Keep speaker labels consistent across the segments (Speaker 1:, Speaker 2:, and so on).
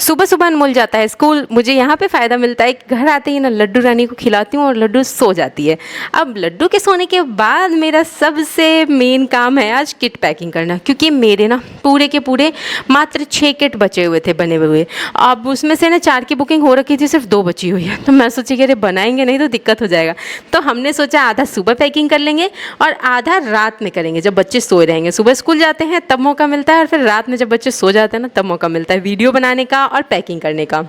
Speaker 1: सुबह सुबह अनमोल जाता है स्कूल, मुझे यहाँ पे फ़ायदा मिलता है कि घर आते ही ना लड्डू रानी को खिलाती हूँ और लड्डू सो जाती है। अब लड्डू के सोने के बाद मेरा सबसे मेन काम है आज किट पैकिंग करना, क्योंकि मेरे ना पूरे के पूरे मात्र 6 किट बचे हुए थे बने हुए। अब उसमें से ना 4 की बुकिंग हो रखी थी, सिर्फ 2 बची हुई है। तो मैं सोची कि अरे बनाएंगे नहीं तो दिक्कत हो जाएगा। तो हमने सोचा आधा सुबह पैकिंग कर लेंगे और आधा रात में करेंगे जब बच्चे सोए रहेंगे। सुबह स्कूल जाते हैं तब मौका मिलता है और फिर रात में जब बच्चे सो जाते हैं ना तब मौका मिलता है वीडियो बनाने का और पैकिंग करने का।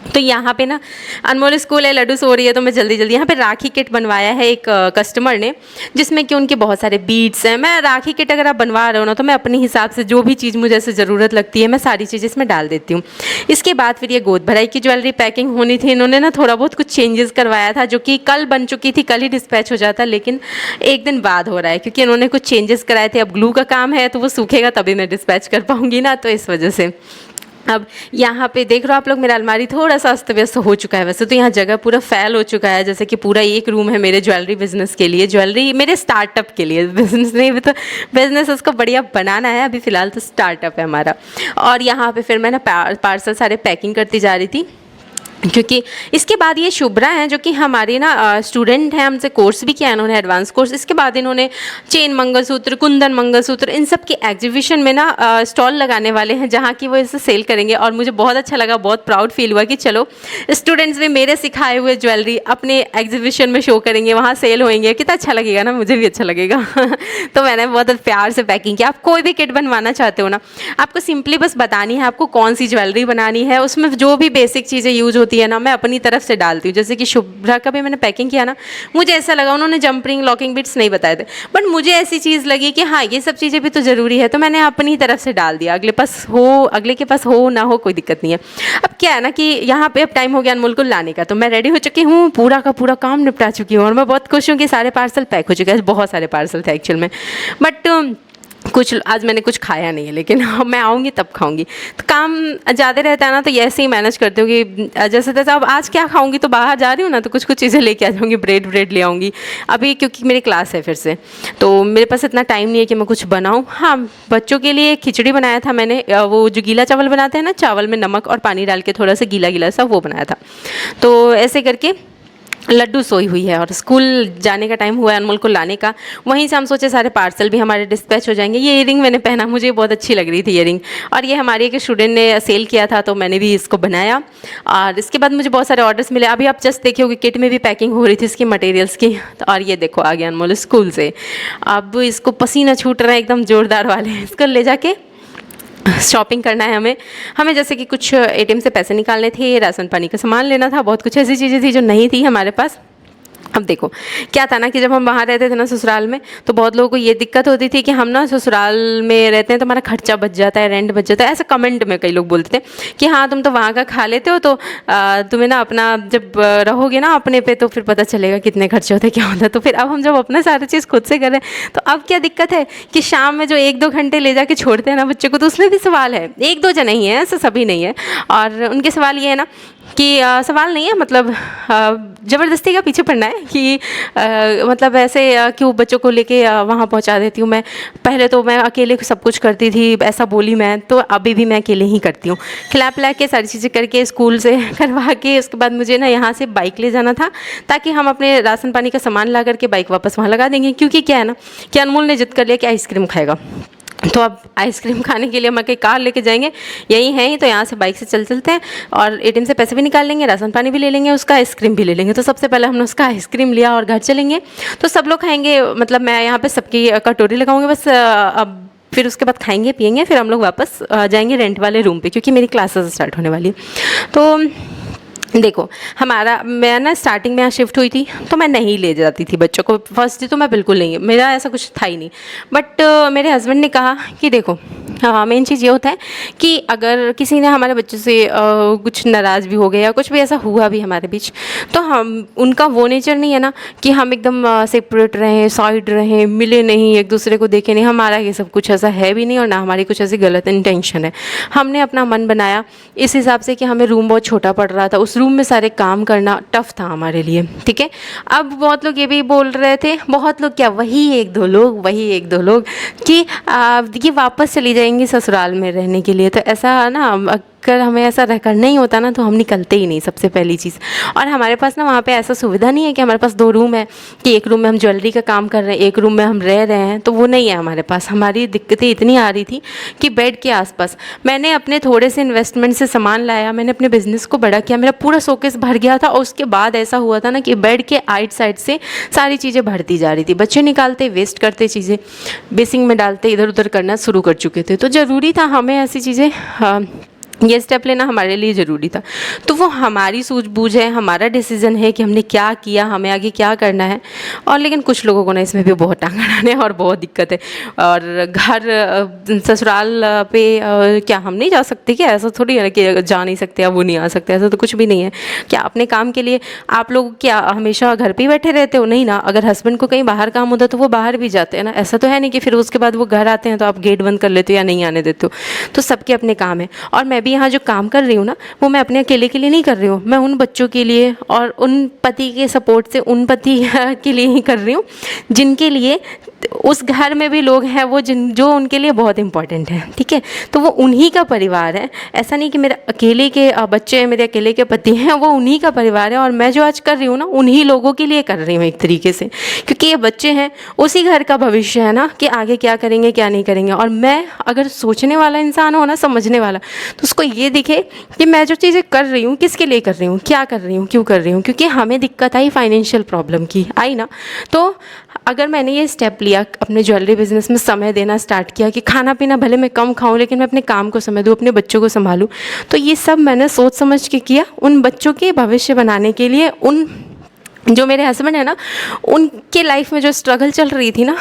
Speaker 1: तो यहाँ पे ना अनमोल स्कूल है, लड्डू सो रही है, तो मैं जल्दी जल्दी यहाँ पे राखी किट बनवाया है एक कस्टमर ने, जिसमें कि उनके बहुत सारे बीड्स हैं। मैं राखी किट अगर आप बनवा रहे हो ना तो मैं अपने हिसाब से जो भी चीज़ मुझे ऐसे ज़रूरत लगती है मैं सारी चीज़ इसमें डाल देती हूँ। इसके बाद फिर ये गोद भराई की ज्वेलरी पैकिंग होनी थी। इन्होंने ना थोड़ा बहुत कुछ चेंजेस करवाया था जो कि कल बन चुकी थी, कल ही डिस्पैच हो जाता, लेकिन एक दिन बाद हो रहा है क्योंकि इन्होंने कुछ चेंजेस कराए थे। अब ग्लू का काम है तो वो सूखेगा तभी मैं डिस्पैच कर पाऊँगी ना, तो इस वजह से। अब यहाँ पे देख रहे हो आप लोग, मेरा अलमारी थोड़ा सा अस्त व्यस्त हो चुका है। वैसे तो यहाँ जगह पूरा फैल हो चुका है, जैसे कि पूरा एक रूम है मेरे ज्वेलरी बिजनेस के लिए, ज्वेलरी मेरे स्टार्टअप के लिए, बिजनेस नहीं, तो बिजनेस उसको बढ़िया बनाना है। अभी फ़िलहाल तो स्टार्टअप है हमारा। और यहाँ पे फिर मैं ना पार्सल सारे पैकिंग करती जा रही थी, क्योंकि इसके बाद ये शुभ्रा हैं जो कि हमारी ना स्टूडेंट हैं, हमसे कोर्स भी किया है इन्होंने, एडवांस कोर्स। इसके बाद इन्होंने चेन मंगलसूत्र, कुंदन मंगलसूत्र, इन सब के एग्जीबिशन में ना स्टॉल लगाने वाले हैं जहाँ की वो इसे सेल करेंगे। और मुझे बहुत अच्छा लगा, बहुत प्राउड फील हुआ कि चलो स्टूडेंट्स भी मेरे सिखाए हुए ज्वेलरी अपने एग्जीबिशन में शो करेंगे, वहाँ सेल होंगे, कितना अच्छा लगेगा ना, मुझे भी अच्छा लगेगा। तो मैंने बहुत प्यार से पैकिंग किया। आप कोई भी किट बनवाना चाहते हो ना, आपको सिंपली बस बतानी है आपको कौन सी ज्वेलरी बनानी है, उसमें जो भी बेसिक चीज़ें यूज होती है ना मैं अपनी तरफ से डालती हूँ। जैसे कि शुभ्रा का भी मैंने पैकिंग किया ना, मुझे ऐसा लगा, उन्होंने जंपरिंग लॉकिंग बिट्स नहीं बताए थे, बट मुझे ऐसी चीज़ लगी कि हाँ ये सब चीज़ें भी तो ज़रूरी है, तो मैंने अपनी तरफ से डाल दिया। अगले के पास हो ना हो कोई दिक्कत नहीं है। अब क्या है ना कि यहाँ पे अब टाइम हो गया अनमोल को लाने का, तो मैं रेडी हो चुकी हूँ, पूरा का पूरा काम निपटा चुकी हूँ और मैं बहुत खुश हूँ कि सारे पार्सल पैक हो चुके हैं। बहुत सारे पार्सल थे एक्चुअल में, बट कुछ आज मैंने कुछ खाया नहीं है, लेकिन मैं आऊँगी तब खाऊंगी। तो काम ज़्यादा रहता है ना, तो ऐसे ही मैनेज करती हूँ कि जैसे तैसे। अब आज क्या खाऊंगी, तो बाहर जा रही हूँ ना तो कुछ कुछ चीज़ें लेके आ जाऊँगी, ब्रेड ले आऊँगी अभी, क्योंकि मेरी क्लास है फिर से, तो मेरे पास इतना टाइम नहीं है कि मैं कुछ बनाऊँ। हाँ, बच्चों के लिए खिचड़ी बनाया था मैंने, वो जो गीला चावल बनाते हैं ना, चावल में नमक और पानी डाल के थोड़ा सा गीला गीला सा, वो बनाया था। तो ऐसे करके लड्डू सोई हुई है और स्कूल जाने का टाइम हुआ है अनमोल को लाने का। वहीं से हम सोचे सारे पार्सल भी हमारे डिस्पैच हो जाएंगे। ये ईयरिंग मैंने पहना, मुझे बहुत अच्छी लग रही थी ईयरिंग, और ये हमारी एक स्टूडेंट ने सेल किया था तो मैंने भी इसको बनाया। और इसके बाद मुझे बहुत सारे ऑर्डर्स मिले। अभी आप जस्ट देखिए कि किट में भी पैकिंग हो रही थी इसकी मटेरियल्स की। तो और ये देखो आ गया अनमोल स्कूल से। अब इसको पसीना छूट रहा है एकदम ज़ोरदार वाले। इसको ले जाके शॉपिंग करना है हमें जैसे कि कुछ एटीएम से पैसे निकालने थे, राशन पानी का सामान लेना था, बहुत कुछ ऐसी चीज़ें थी जो नहीं थी हमारे पास। अब देखो क्या था ना कि जब हम वहाँ रहते थे ना ससुराल में, तो बहुत लोगों को ये दिक्कत होती थी कि हम ना ससुराल में रहते हैं तो हमारा खर्चा बच जाता है, रेंट बच जाता है। ऐसा कमेंट में कई लोग बोलते थे कि हाँ तुम तो वहाँ का खा लेते हो, तो तुम्हें ना अपना जब रहोगे ना अपने पे तो फिर पता चलेगा कितने खर्चे होते क्या होता है। तो फिर अब हम जब अपना सारी चीज़ खुद से कर रहे हैं तो अब क्या दिक्कत है कि शाम में जो 1-2 घंटे ले जाके छोड़ते हैं ना बच्चे को, तो उसमें भी सवाल है। 1-2 जन नहीं है, ऐसा सभी नहीं है। और उनके सवाल ये है ना कि सवाल नहीं है, मतलब ज़बरदस्ती का पीछे पड़ना है कि मतलब ऐसे क्यों बच्चों को लेके वहाँ पहुँचा देती हूँ मैं। पहले तो मैं अकेले सब कुछ करती थी, ऐसा बोली मैं, तो अभी भी मैं अकेले ही करती हूँ। खिला पिला के सारी चीज़ें करके स्कूल से करवा के उसके बाद मुझे ना यहाँ से बाइक ले जाना था, ताकि हम अपने राशन पानी का सामान ला करके बाइक वापस वहाँ लगा देंगे। क्योंकि क्या है ना कि अनमोल ने जिद कर लिया कि आइसक्रीम खाएगा, तो अब आइसक्रीम खाने के लिए हम कहीं कार लेके जाएंगे, यही है ही, तो यहाँ से बाइक से चलते हैं और एटीएम से पैसे भी निकाल लेंगे, राशन पानी भी ले लेंगे, उसका आइसक्रीम भी ले लेंगे। तो सबसे पहले हमने उसका आइसक्रीम लिया और घर चलेंगे, तो सब लोग खाएंगे, मतलब मैं यहाँ पे सबकी कटोरी लगाऊंगी बस। अब फिर उसके बाद खाएंगे पिएंगे, फिर हम लोग वापस जाएंगे रेंट वाले रूम पे, क्योंकि मेरी क्लासेस स्टार्ट होने वाली है। तो देखो मैं ना स्टार्टिंग में यहाँ शिफ्ट हुई थी तो मैं नहीं ले जाती थी बच्चों को, फर्स्ट डे तो मैं बिल्कुल नहीं, मेरा ऐसा कुछ था ही नहीं। बट मेरे हस्बैंड ने कहा कि देखो हाँ मेन चीज़ ये होता है कि अगर किसी ने हमारे बच्चों से कुछ नाराज़ भी हो गया या कुछ भी ऐसा हुआ भी हमारे बीच, तो हम उनका वो नेचर नहीं है ना कि हम एकदम सेपरेट रहें, साइड रहें, मिले नहीं, एक दूसरे को देखें नहीं। हमारा ये सब कुछ ऐसा है भी नहीं और ना हमारी कुछ ऐसी गलत इंटेंशन है। हमने अपना मन बनाया इस हिसाब से कि हमें रूम बहुत छोटा पड़ रहा था, उस रूम में सारे काम करना टफ था हमारे लिए, ठीक है। अब बहुत लोग ये भी बोल रहे थे, बहुत लोग क्या, वही एक दो लोग कि ये वापस चली जाएंगी ससुराल में रहने के लिए। तो ऐसा ना कर हमें ऐसा करना ही होता ना तो हम निकलते ही नहीं, सबसे पहली चीज़। और हमारे पास ना वहाँ पे ऐसा सुविधा नहीं है कि हमारे पास 2 रूम है कि एक रूम में हम ज्वेलरी का काम कर रहे हैं, एक रूम में हम रह रहे हैं, तो वो नहीं है हमारे पास। हमारी दिक्कतें इतनी आ रही थी कि बेड के आसपास मैंने अपने थोड़े से इन्वेस्टमेंट से सामान लाया, मैंने अपने बिजनेस को बड़ा किया, मेरा पूरा शोकेस भर गया था। और उसके बाद ऐसा हुआ था ना कि बेड के आइट साइड से सारी चीज़ें भरती जा रही थी, बच्चे निकालते वेस्ट करते चीज़ें, बेसिंग में डालते इधर उधर करना शुरू कर चुके थे। तो ज़रूरी था हमें ऐसी चीज़ें ये स्टेप लेना हमारे लिए ज़रूरी था। तो वो हमारी सूझबूझ है, हमारा डिसीज़न है कि हमने क्या किया, हमें आगे क्या करना है। और लेकिन कुछ लोगों को ना इसमें भी बहुत टांग अड़ाने है और बहुत दिक्कत है। और घर ससुराल पे क्या हम नहीं जा सकते क्या? ऐसा थोड़ी है कि जा नहीं सकते या वो नहीं आ सकते, ऐसा तो कुछ भी नहीं है। क्या अपने काम के लिए आप लोग क्या हमेशा घर पे ही बैठे रहते हो? नहीं ना। अगर हस्बैंड को कहीं बाहर काम होता है तो वो बाहर भी जाते हैं ना। ऐसा तो है नहीं कि फिर उसके बाद वो घर आते हैं तो आप गेट बंद कर लेते हो या नहीं आने देते हो। तो सबके अपने काम है। और मैं भी यहाँ जो काम कर रही हूँ ना, वो मैं अपने अकेले के लिए नहीं कर रही हूँ, मैं उन बच्चों के लिए और उन पति के सपोर्ट से उन पति के लिए ही कर रही हूँ जिनके लिए उस घर में भी लोग हैं वो जो उनके लिए बहुत इंपॉर्टेंट है। ठीक है, तो वो उन्हीं का परिवार है। ऐसा नहीं कि मेरे अकेले के बच्चे हैं, मेरे अकेले के पति हैं, वो उन्हीं का परिवार है। और मैं जो आज कर रही हूँ ना, उन्हीं लोगों के लिए कर रही हूँ एक तरीके से, क्योंकि ये बच्चे हैं उसी घर का भविष्य है ना, कि आगे क्या करेंगे क्या नहीं करेंगे। और मैं अगर सोचने वाला इंसान हो ना, समझने वाला, तो उसको ये दिखे कि मैं जो चीज़ें कर रही हूँ किसके लिए कर रही हूँ, क्या कर रही हूँ, क्यों कर रही हूँ। क्योंकि हमें दिक्कत आई, फाइनेंशियल प्रॉब्लम की आई ना, तो अगर मैंने ये स्टेप लिया, अपने ज्वेलरी बिजनेस में समय देना स्टार्ट किया कि खाना पीना भले मैं कम खाऊं लेकिन मैं अपने काम को समय दूं, अपने बच्चों को संभालूं, तो ये सब मैंने सोच समझ के किया उन बच्चों के भविष्य बनाने के लिए। उन जो मेरे हस्बैंड है ना, उनके लाइफ में जो स्ट्रगल चल रही थी ना,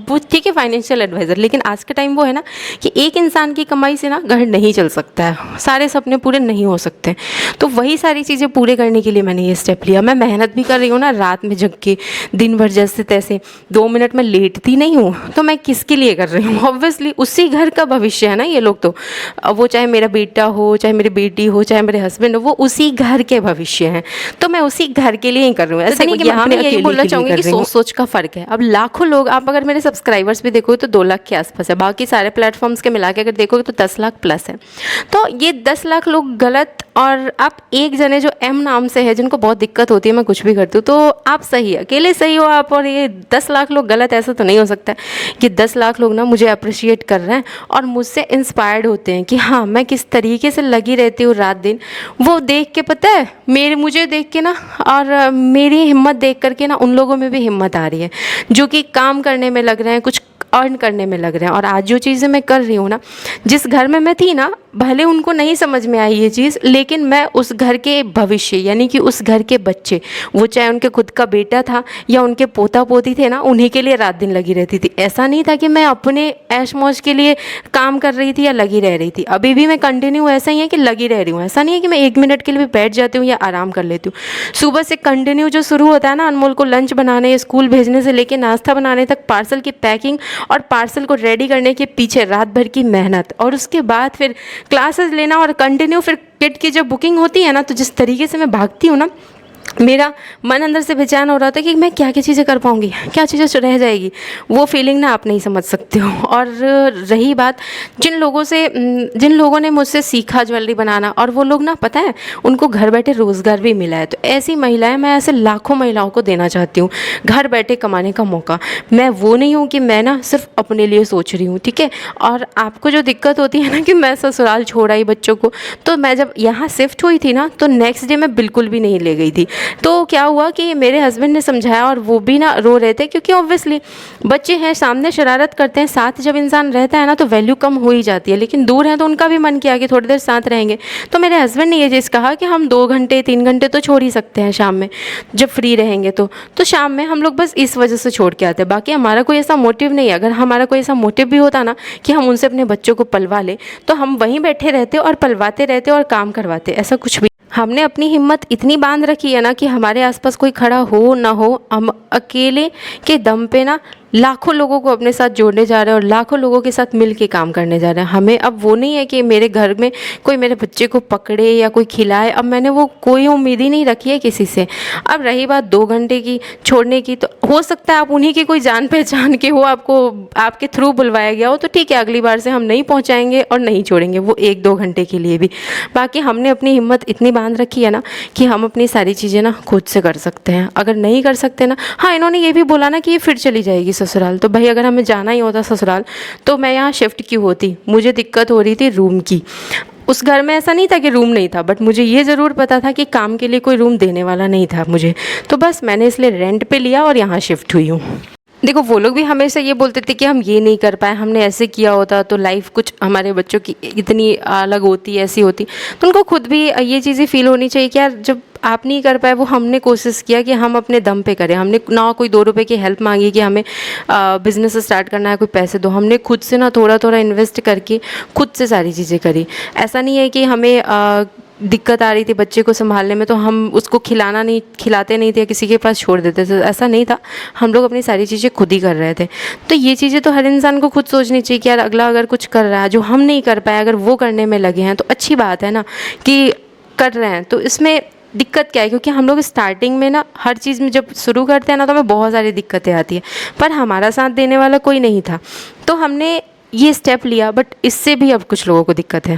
Speaker 1: वो ठीक है फाइनेंशियल एडवाइज़र, लेकिन आज के टाइम वो है ना कि एक इंसान की कमाई से ना घर नहीं चल सकता है, सारे सपने पूरे नहीं हो सकते। तो वही सारी चीज़ें पूरे करने के लिए मैंने ये स्टेप लिया। मैं मेहनत भी कर रही हूँ ना, रात में जग के दिन भर जैसे तैसे, 2 मिनट में लेटती नहीं हूँ। तो मैं किसके लिए कर रही हूँ? ऑब्वियसली उसी घर का भविष्य है ना ये लोग। तो वो चाहे मेरा बेटा हो, चाहे मेरी बेटी हो, चाहे मेरे हस्बैंड हो, वो उसी घर के भविष्य हैं। तो मैं उसी घर के लिए ही कर रही हूँ। ऐसा नहीं कि यहाँ मैं यही बोलना चाहूँगी कि सोच सोच का फ़र्क है। अब लाखों लोग, आप अगर मेरे सब्सक्राइबर्स भी देखोगे तो 2 लाख के आसपास है, बाकी सारे प्लेटफॉर्म्स के मिला के अगर देखोगे तो 10 लाख प्लस है। तो ये 10 लाख लोग गलत, और आप एक जने जो एम नाम से है जिनको बहुत दिक्कत होती है, मैं कुछ भी करती हूँ, तो आप सही है, अकेले सही हो आप, और ये 10 लाख लोग गलत, ऐसा तो नहीं हो सकता कि 10 लाख लोग ना मुझे अप्रिशिएट कर रहे हैं और मुझसे इंस्पायर्ड होते हैं कि हाँ मैं किस तरीके से लगी रहती हूँ रात दिन। वो देख के पता है मुझे देख के ना, और मेरी हिम्मत देख करके ना उन लोगों में भी हिम्मत आ रही है जो कि काम करने में लग रहे हैं, कुछ अर्न करने में लग रहे हैं। और आज जो चीज़ें मैं कर रही हूँ ना, जिस घर में मैं थी ना, भले उनको नहीं समझ में आई ये चीज़, लेकिन मैं उस घर के भविष्य यानी कि उस घर के बच्चे, वो चाहे उनके खुद का बेटा था या उनके पोता पोती थे ना, उन्हीं के लिए रात दिन लगी रहती थी। ऐसा नहीं था कि मैं अपने ऐश मौज के लिए काम कर रही थी या लगी रह रही थी। अभी भी मैं कंटिन्यू ऐसा ही है कि लगी रह रही हूँ। ऐसा नहीं है कि मैं 1 मिनट के लिए भी बैठ जाती हूँ या आराम कर लेती हूँ। सुबह से कंटिन्यू जो शुरू होता है ना, अनमोल को लंच बनाने, स्कूल भेजने से लेकर नाश्ता बनाने तक, पार्सल की पैकिंग और पार्सल को रेडी करने के पीछे रात भर की मेहनत, और उसके बाद फिर क्लासेस लेना, और कंटिन्यू फिर किट की जब बुकिंग होती है ना, तो जिस तरीके से मैं भागती हूँ ना, मेरा मन अंदर से बेचैन हो रहा था कि मैं क्या क्या चीज़ें कर पाऊँगी, क्या चीज़ें रह जाएगी। वो फीलिंग ना आप नहीं समझ सकते हो। और रही बात जिन लोगों ने मुझसे सीखा ज्वेलरी बनाना, और वो लोग ना पता है उनको घर बैठे रोज़गार भी मिला है, तो ऐसी महिलाएं, मैं ऐसे लाखों महिलाओं को देना चाहती हूँ घर बैठे कमाने का मौका। मैं वो नहीं हूँ कि मैं ना सिर्फ अपने लिए सोच रही हूँ, ठीक है। और आपको जो दिक्कत होती है ना कि मैं ससुराल छोड़ आई बच्चों को, तो मैं जब यहाँ शिफ्ट हुई थी ना, तो नेक्स्ट डे मैं बिल्कुल भी नहीं ले गई थी। तो क्या हुआ कि मेरे हस्बैंड ने समझाया, और वो भी ना रो रहे थे, क्योंकि ऑब्वियसली बच्चे हैं, सामने शरारत करते हैं, साथ जब इंसान रहता है ना तो वैल्यू कम हो ही जाती है, लेकिन दूर हैं तो उनका भी मन किया कि थोड़ी देर साथ रहेंगे। तो मेरे हस्बैंड ने ये चीज़ कहा कि हम 2 घंटे 3 घंटे तो छोड़ ही सकते हैं शाम में, जब फ्री रहेंगे तो शाम में हम लोग बस इस वजह से छोड़ के आते हैं। बाकी हमारा कोई ऐसा मोटिव नहीं है। अगर हमारा कोई ऐसा मोटिव भी होता ना कि हम उनसे अपने बच्चों को पलवा लें, तो हम वहीं बैठे रहते और पलवाते रहते और काम करवाते। ऐसा कुछ भी, हमने अपनी हिम्मत इतनी बांध रखी है ना कि हमारे आसपास कोई खड़ा हो ना हो, हम अकेले के दम पे ना लाखों लोगों को अपने साथ जोड़ने जा रहे हैं और लाखों लोगों के साथ मिल के काम करने जा रहे हैं। हमें अब वो नहीं है कि मेरे घर में कोई मेरे बच्चे को पकड़े या कोई खिलाए, अब मैंने वो कोई उम्मीद ही नहीं रखी है किसी से। अब रही बात 2 घंटे की छोड़ने की, तो हो सकता है आप उन्हीं की कोई जान पहचान के हो, आपको आपके थ्रू बुलवाया गया हो, तो ठीक है, अगली बार से हम नहीं पहुँचाएँगे और नहीं छोड़ेंगे वो 1-2 घंटे के लिए भी। बाकी हमने अपनी हिम्मत इतनी बांध रखी है ना कि हम अपनी सारी चीज़ें ना खुद से कर सकते हैं। अगर नहीं कर सकते ना, हाँ, इन्होंने ये भी बोला ना कि ये फिर चली जाएगी ससुराल, तो भाई अगर हमें जाना ही होता ससुराल तो मैं यहाँ शिफ्ट क्यों होती। मुझे दिक्कत हो रही थी रूम की। उस घर में ऐसा नहीं था कि रूम नहीं था, बट मुझे ये ज़रूर पता था कि काम के लिए कोई रूम देने वाला नहीं था मुझे, तो बस मैंने इसलिए रेंट पे लिया और यहाँ शिफ्ट हुई हूँ। देखो, वो लोग भी हमेशा ये बोलते थे कि हम ये नहीं कर पाए, हमने ऐसे किया होता तो लाइफ कुछ हमारे बच्चों की इतनी अलग होती, ऐसी होती। तो उनको खुद भी ये चीज़ें फ़ील होनी चाहिए कि यार जब आप नहीं कर पाए, वो हमने कोशिश किया कि हम अपने दम पे करें। हमने ना कोई 2 रुपए की हेल्प मांगी कि हमें बिज़नेस स्टार्ट करना है, कोई पैसे दो। हमने खुद से ना थोड़ा थोड़ा इन्वेस्ट करके खुद से सारी चीज़ें करी। ऐसा नहीं है कि हमें दिक्कत आ रही थी बच्चे को संभालने में तो हम उसको खिलाते नहीं थे, किसी के पास छोड़ देते थे, ऐसा नहीं था। हम लोग अपनी सारी चीज़ें खुद ही कर रहे थे। तो ये चीज़ें तो हर इंसान को खुद सोचनी चाहिए कि यार अगला अगर कुछ कर रहा है जो हम नहीं कर पाए, अगर वो करने में लगे हैं तो अच्छी बात है ना कि कर रहे हैं। तो इसमें दिक्कत क्या है, क्योंकि हम लोग स्टार्टिंग में ना हर चीज़ में जब शुरू करते हैं ना तो हमें बहुत सारी दिक्कतें आती हैं, पर हमारा साथ देने वाला कोई नहीं था, तो हमने ये स्टेप लिया। बट इससे भी अब कुछ लोगों को दिक्कत है।